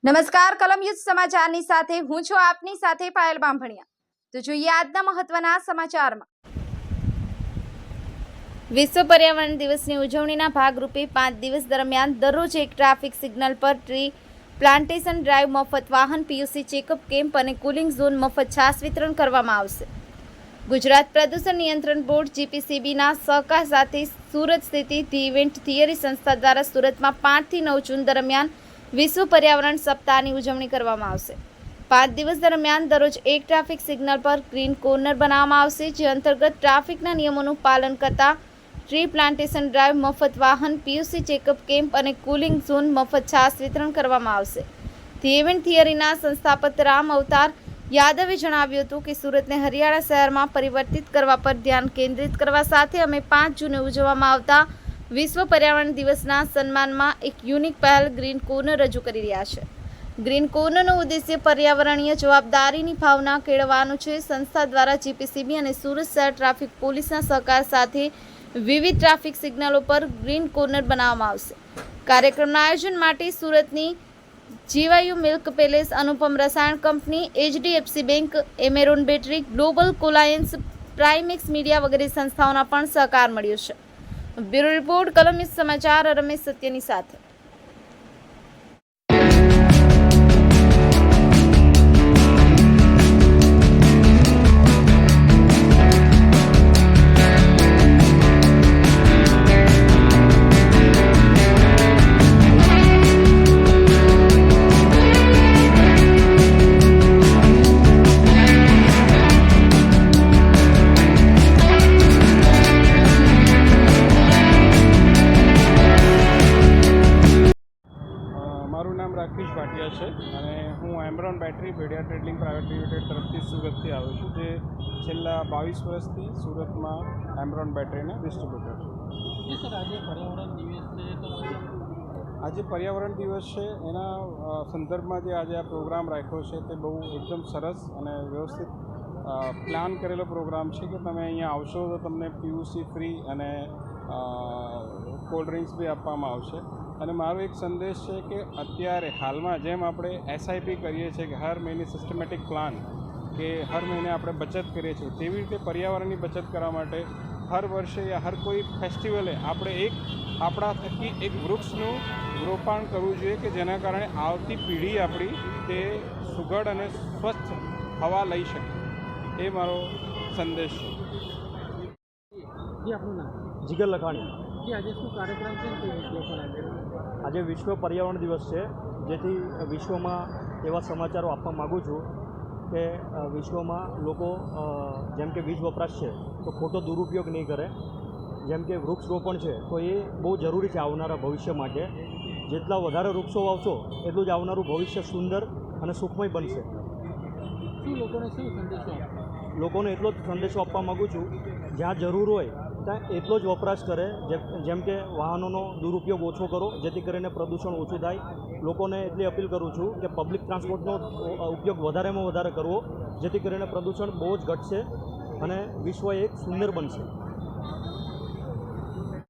નમસ્કાર કલમ યુદ્ધ સમાચારની સાથે હું છું આપની સાથે પાયલ બાંભણિયા। તો જોઈએ આજના મહત્વના સમાચારમાં। વિશ્વ પર્યાવરણ દિવસની ઉજવણીના ભાગરૂપે 5 દિવસ દરમિયાન દરરોજ એક ટ્રાફિક સિગ્નલ પર ટ્રી પ્લાન્ટેશન ડ્રાઈવ, મફત વાહન પીયુસી ચેકઅપ કેમ્પ અને કુલિંગ ઝોન, મફત છાશ વિતરણ કરવામાં આવશે। ગુજરાત પ્રદૂષણ નિયંત્રણ બોર્ડ જીપીસીબીના સહકાર સાથે સુરત સ્થિત ધી ઇવેન્ટ થિયરી સંસ્થા દ્વારા સુરતમાં 5 થી 9 જૂન દરમિયાન વિશ્વ પર્યાવરણ સપ્તાહની ઉજવણી કરવામાં આવશે। 5 દિવસ દરમિયાન દરરોજ એક ટ્રાફિક સિગ્નલ પર ગ્રીન કોર્નર બનાવવામાં આવશે, જે અંતર્ગત ટ્રાફિકના નિયમોનું પાલન કરતા ટ્રી પ્લાન્ટેશન ડ્રાઈવ, મફત વાહન પીયુસી ચેકઅપ કેમ્પ અને કુલિંગ ઝોન, મફત છાશ વિતરણ કરવામાં આવશે। ધી ઇવેન્ટ થિયરીના સંસ્થાપક રામ અવતાર યાદવે જણાવ્યું હતું કે સુરતને હરિયાળા શહેરમાં પરિવર્તિત કરવા પર ધ્યાન કેન્દ્રિત કરવા સાથે અમે 5 જૂને ઉજવવામાં આવતા વિશ્વ પર્યાવરણ દિવસના સન્માનમાં એક યુનિક પહેલ ગ્રીન કોર્નર રજૂ કરી રહ્યા છે। ગ્રીન કોર્નરનો ઉદ્દેશ્ય પર્યાવરણીય જવાબદારીની ભાવના કેળવવાનો છે। સંસ્થા દ્વારા જીપીસીબી અને સુરત શહેર ટ્રાફિક પોલીસના સહકાર સાથે વિવિધ ટ્રાફિક સિગ્નલો પર ગ્રીન કોર્નર બનાવવામાં આવશે। કાર્યક્રમના આયોજન માટે સુરતની જીવાયુ milk palace, Anupam Rasayan company, HDFC bank, Amaron battery, global કોલાયન્સ, પ્રાઇમેક્સ મીડિયા વગેરે સંસ્થાઓના પણ સહકાર મળ્યો છે। બ્યુરો રિપોર્ટ, કલમ યુદ્ધ સમાચાર, રમેશ સત્યની સાથે। મારું નામ રાકેશ ભાટિયા છે અને હું Amaron battery Bhedia trading private limited તરફથી સુરતથી આવ્યો છું, જે છેલ્લા 22 વર્ષથી સુરતમાં એમરોન બેટરીના ડિસ્ટ્રીબ્યુટર છું। જી સર, આજે પર્યાવરણ દિવસ છે તો આજે પર્યાવરણ દિવસ છે, એના સંદર્ભમાં જે આજે આ પ્રોગ્રામ રાખ્યો છે તે બહુ એકદમ સરસ અને વ્યવસ્થિત પ્લાન કરેલો પ્રોગ્રામ છે કે તમે અહીંયા આવશો તો તમને પીયુસી ફ્રી અને કોલ્ડ ડ્રિંક્સ બી આપવામાં આવશે। અને મારો એક સંદેશ છે કે અત્યારે હાલમાં જેમ આપણે એસઆઈપી કરીએ છીએ કે હર મહિને સિસ્ટમેટિક પ્લાન કે હર મહિને આપણે બચત કરીએ છીએ, તેવી રીતે પર્યાવરણની બચત કરવા માટે હર વર્ષે યા હર કોઈ ફેસ્ટિવલે આપણે આપણા થકી એક વૃક્ષનું રોપાણ કરવું જોઈએ કે જેના કારણે આવતી પેઢી આપણી તે સુઘડ અને સ્વચ્છ હવા લઈ શકે, એ મારો સંદેશ છે। જી, આપનું નામ? જીગર લખાણી। જી, આજે શું કાર્યક્રમ છે તે વિષય પર આજે વિશ્વ પર્યાવરણ દિવસ છે, જેથી વિશ્વમાં એવા સમાચારો આપવા માગું છું કે વિશ્વમાં લોકો જેમ કે વીજ વપરાશ છે તો ખોટો દુરુપયોગ નહીં કરે, જેમ કે વૃક્ષરોપણ છે તો એ બહુ જરૂરી છે આવનારા ભવિષ્ય માટે। જેટલા વધારે વૃક્ષો વાવશો એટલું જ આવનારું ભવિષ્ય સુંદર અને સુખમય બનશે। શું લોકોને શું સંદેશો આપો? લોકોને એટલો જ સંદેશો આપવા માગું છું, જ્યાં જરૂર હોય ત્યાં એટલો જ વપરાશ કરે, જેમ કે વાહનોનો દુરુપયોગ ઓછો કરો જેથી કરીને પ્રદૂષણ ઓછું થાય। લોકોને એટલી અપીલ કરું છું કે પબ્લિક ટ્રાન્સપોર્ટનો ઉપયોગ વધારેમાં વધારે કરવો, જેથી કરીને પ્રદૂષણ બહુ જ ઘટશે અને વિશ્વ એક સુંદર બનશે।